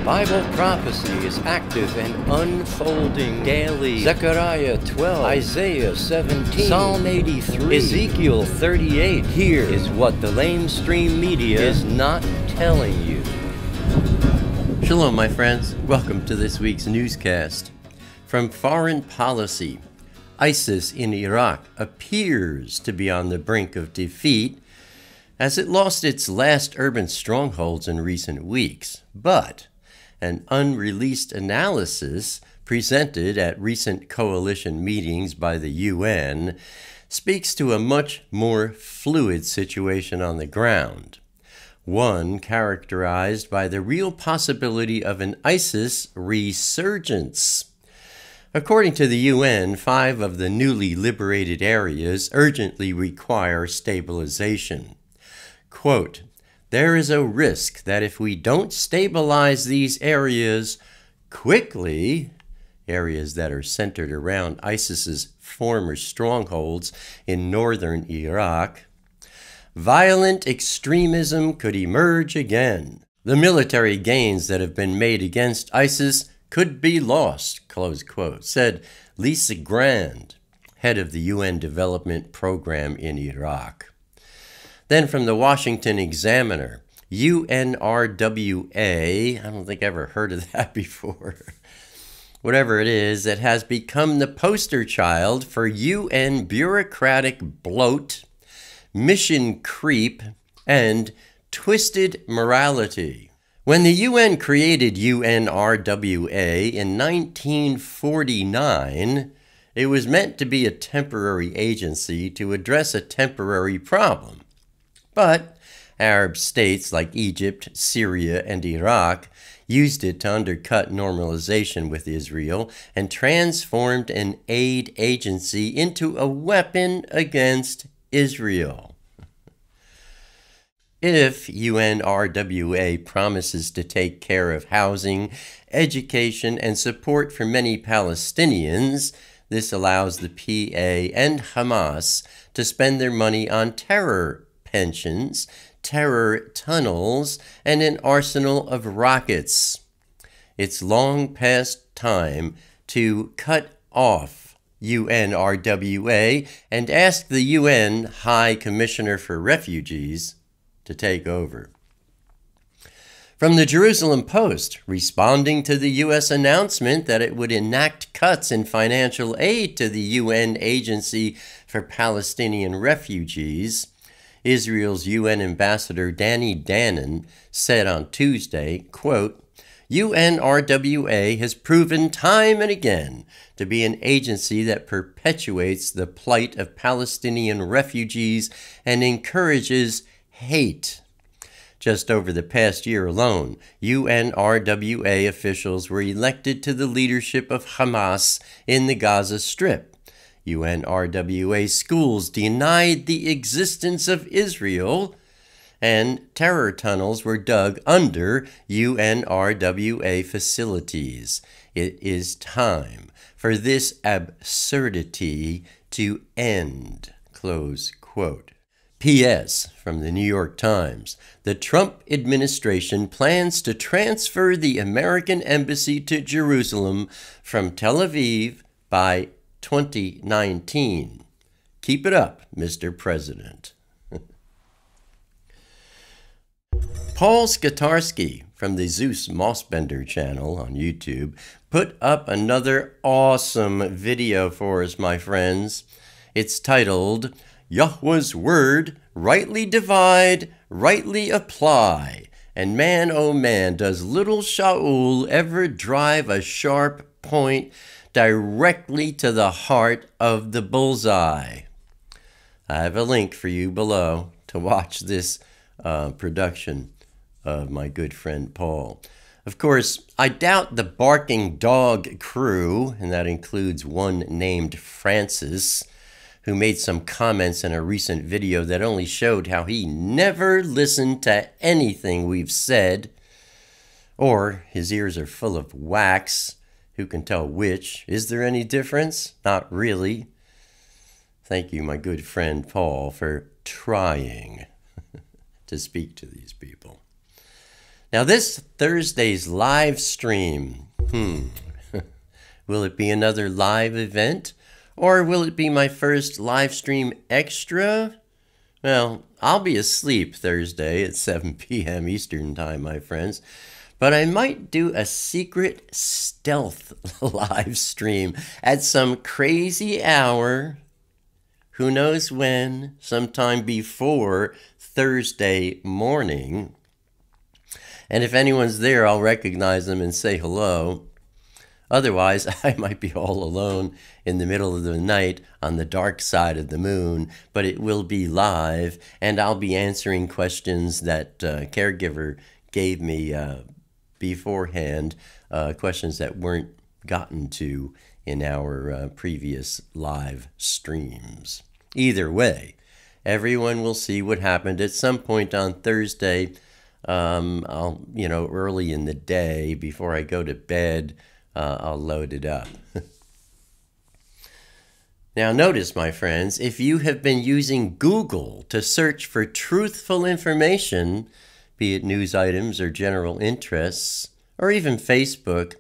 Bible prophecy is active and unfolding daily. Zechariah 12, Isaiah 17, Psalm 83, Ezekiel 38. Here is what the LameStream Media is not telling you. Shalom, my friends. Welcome to this week's newscast. From Foreign Policy, ISIS in Iraq appears to be on the brink of defeat as it lost its last urban strongholds in recent weeks. But an unreleased analysis presented at recent coalition meetings by the UN speaks to a much more fluid situation on the ground, one characterized by the real possibility of an ISIS resurgence. According to the UN, 5 of the newly liberated areas urgently require stabilization. Quote, "There is a risk that if we don't stabilize these areas quickly," areas that are centered around ISIS's former strongholds in northern Iraq, "violent extremism could emerge again. The military gains that have been made against ISIS could be lost," close quote, said Lisa Grand, head of the UN Development Program in Iraq. Then from the Washington Examiner, UNRWA, I don't think I ever heard of that before. Whatever it is, it has become the poster child for UN bureaucratic bloat, mission creep, and twisted morality. When the UN created UNRWA in 1949, it was meant to be a temporary agency to address a temporary problem. But Arab states like Egypt, Syria, and Iraq used it to undercut normalization with Israel and transformed an aid agency into a weapon against Israel. If UNRWA promises to take care of housing, education, and support for many Palestinians, this allows the PA and Hamas to spend their money on terror pensions, terror tunnels, and an arsenal of rockets. It's long past time to cut off UNRWA and ask the UN High Commissioner for Refugees to take over. From the Jerusalem Post, responding to the U.S. announcement that it would enact cuts in financial aid to the UN Agency for Palestinian Refugees, Israel's UN ambassador Danny Danon said on Tuesday, quote, "UNRWA has proven time and again to be an agency that perpetuates the plight of Palestinian refugees and encourages hate. Just over the past year alone, UNRWA officials were elected to the leadership of Hamas in the Gaza Strip. UNRWA schools denied the existence of Israel, and terror tunnels were dug under UNRWA facilities. It is time for this absurdity to end," close quote. P.S. from the New York Times, the Trump administration plans to transfer the American embassy to Jerusalem from Tel Aviv by 2019. Keep it up, Mr. President. Paul Skatarski from the Zeus Mossbender channel on YouTube put up another awesome video for us, my friends. It's titled, "Yahwahs Word, Rightly Divide, Rightly Apply. And man, oh man, does little Shaul ever drive a sharp point directly to the heart of the bullseye." I have a link for you below to watch this production of my good friend Paul. Of course, I doubt the Barking Dog crew, and that includes one named Francis, who made some comments in a recent video that only showed how he never listened to anything we've said, or his ears are full of wax. Who can tell which? Is there any difference? Not really. Thank you, my good friend Paul, for trying to speak to these people. Now, this Thursday's live stream, will it be another live event? Or will it be my first live stream extra? Well, I'll be asleep Thursday at 7 p.m. Eastern Time, my friends. But I might do a secret stealth live stream at some crazy hour. Who knows when? Sometime before Thursday morning. And if anyone's there, I'll recognize them and say hello. Otherwise, I might be all alone in the middle of the night on the dark side of the moon, but it will be live, and I'll be answering questions that caregiver gave me beforehand, questions that weren't gotten to in our previous live streams. Either way, everyone will see what happened at some point on Thursday. I'll, early in the day before I go to bed, I'll load it up. Now notice, my friends, if you have been using Google to search for truthful information, be it news items or general interests, or even Facebook,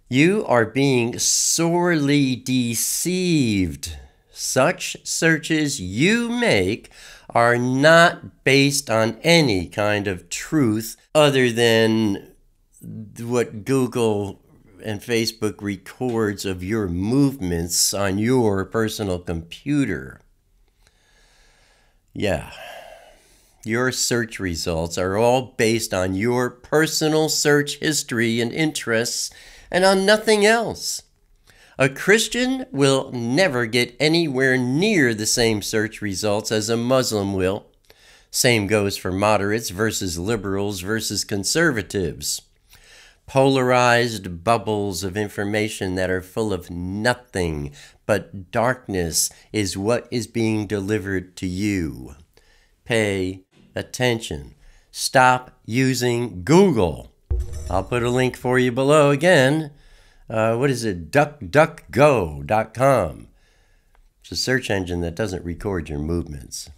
you are being sorely deceived. Such searches you make are not based on any kind of truth other than what Google and Facebook records of your movements on your personal computer. Yeah. Your search results are all based on your personal search history and interests and on nothing else. A Christian will never get anywhere near the same search results as a Muslim will. Same goes for moderates versus liberals versus conservatives. Polarized bubbles of information that are full of nothing but darkness is what is being delivered to you. Pay attention. Stop using Google. I'll put a link for you below again. What is it? DuckDuckGo.com. It's a search engine that doesn't record your movements.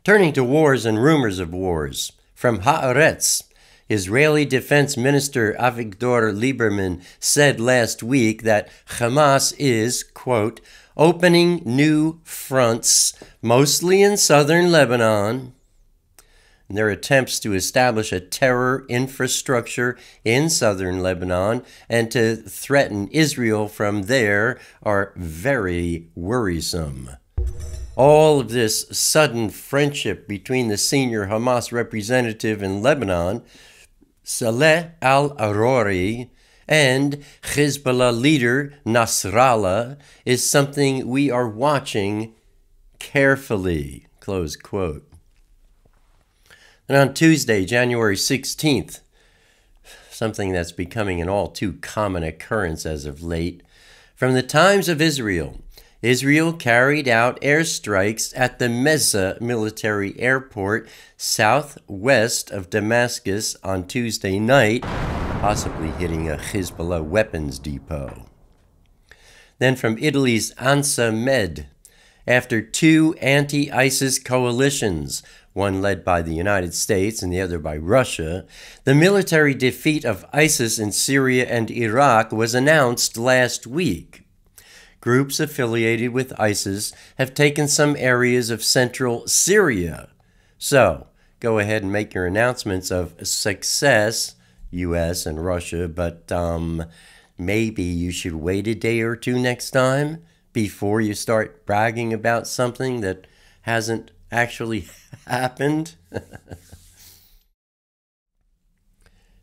Turning to wars and rumors of wars. From Haaretz, Israeli Defense Minister Avigdor Lieberman said last week that Hamas is, quote, opening new fronts, mostly in southern Lebanon. And their attempts to establish a terror infrastructure in southern Lebanon and to threaten Israel from there are very worrisome. All of this sudden friendship between the senior Hamas representative in Lebanon, Saleh al-Arori, and Hezbollah leader Nasrallah is something we are watching carefully, close quote. And on Tuesday, January 16th, something that's becoming an all too common occurrence as of late, from the Times of Israel, Israel carried out airstrikes at the Meza military airport southwest of Damascus on Tuesday night, possibly hitting a Hezbollah weapons depot. Then from Italy's Ansa Med, after two anti-ISIS coalitions, one led by the United States and the other by Russia, the military defeat of ISIS in Syria and Iraq was announced last week. Groups affiliated with ISIS have taken some areas of central Syria. So, go ahead and make your announcements of success, U.S. and Russia, but maybe you should wait a day or two next time before you start bragging about something that hasn't actually happened.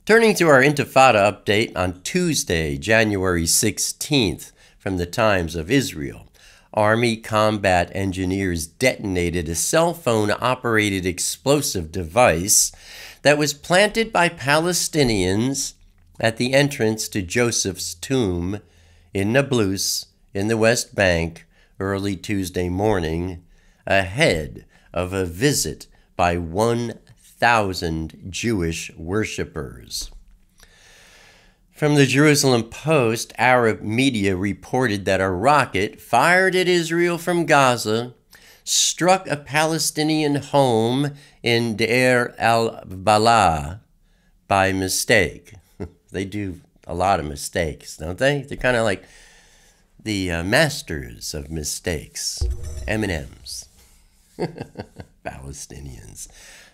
Turning to our Intifada update on Tuesday, January 16th, from the Times of Israel, Army combat engineers detonated a cell phone-operated explosive device that was planted by Palestinians at the entrance to Joseph's tomb in Nablus in the West Bank early Tuesday morning, ahead of a visit by 1,000 Jewish worshippers. From the Jerusalem Post, Arab media reported that a rocket fired at Israel from Gaza struck a Palestinian home in Deir al-Balah by mistake. They do a lot of mistakes, don't they? They're kind of like the masters of mistakes. M&Ms. Palestinians.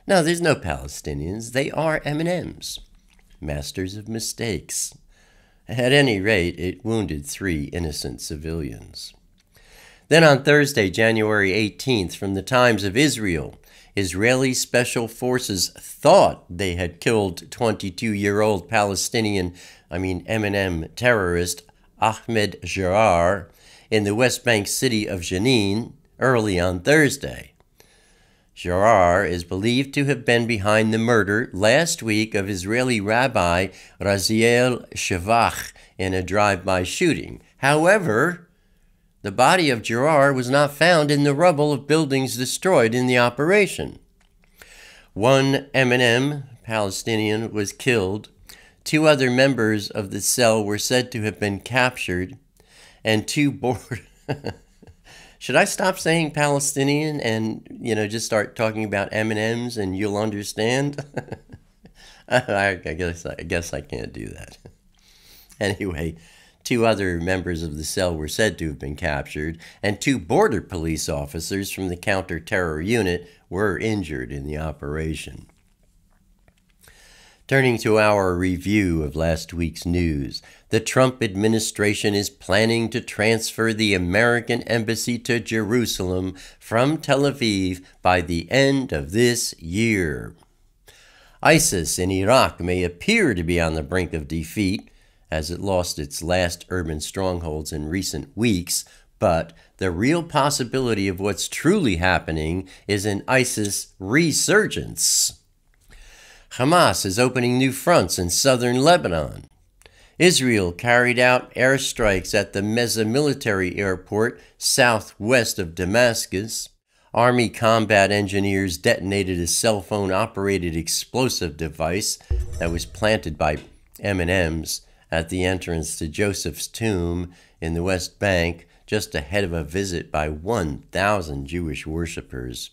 No, there's no Palestinians. They are M&Ms. Masters of mistakes. At any rate, it wounded 3 innocent civilians. Then on Thursday, January 18th, from the Times of Israel, Israeli special forces thought they had killed 22-year-old Palestinian, M&M terrorist Ahmed Jarar in the West Bank city of Jenin early on Thursday. Jarar is believed to have been behind the murder last week of Israeli Rabbi Raziel Shevach in a drive-by shooting. However, the body of Jarar was not found in the rubble of buildings destroyed in the operation. 1 M&M Palestinian was killed. 2 other members of the cell were said to have been captured, and 2 board... Should I stop saying Palestinian and, just start talking about M&Ms and you'll understand? I guess I can't do that. Anyway, 2 other members of the cell were said to have been captured, and 2 border police officers from the counter-terror unit were injured in the operation. Turning to our review of last week's news, the Trump administration is planning to transfer the American embassy to Jerusalem from Tel Aviv by the end of this year. ISIS in Iraq may appear to be on the brink of defeat, as it lost its last urban strongholds in recent weeks, but the real possibility of what's truly happening is an ISIS resurgence. Hamas is opening new fronts in southern Lebanon. Israel carried out airstrikes at the Meza military airport southwest of Damascus. Army combat engineers detonated a cell phone-operated explosive device that was planted by M&Ms at the entrance to Joseph's tomb in the West Bank just ahead of a visit by 1,000 Jewish worshippers.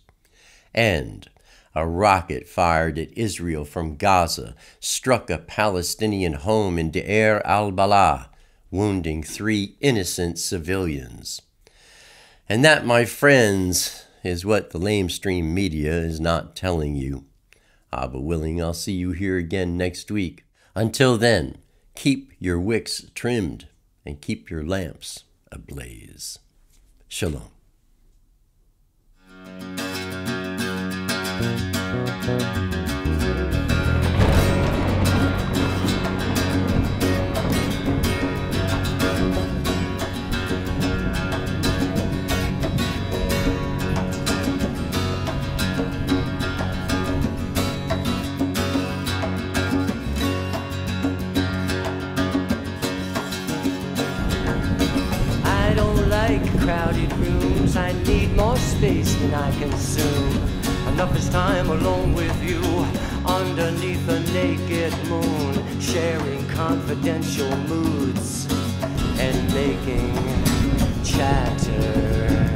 And a rocket fired at Israel from Gaza struck a Palestinian home in Deir al-Balah, wounding 3 innocent civilians. And that, my friends, is what the LameStream Media is not telling you. Abba willing, I'll see you here again next week. Until then, keep your wicks trimmed and keep your lamps ablaze. Shalom. Crowded rooms, I need more space than I consume. Enough is time alone with you, underneath a naked moon, sharing confidential moods and making chatter.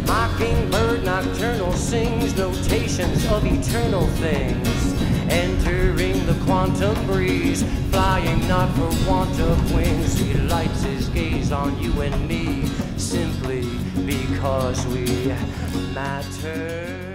Mockingbird nocturnal sings notations of eternal things, entering the quantum breeze, flying not for want of wings. He lights his gaze on you and me, simply because we matter.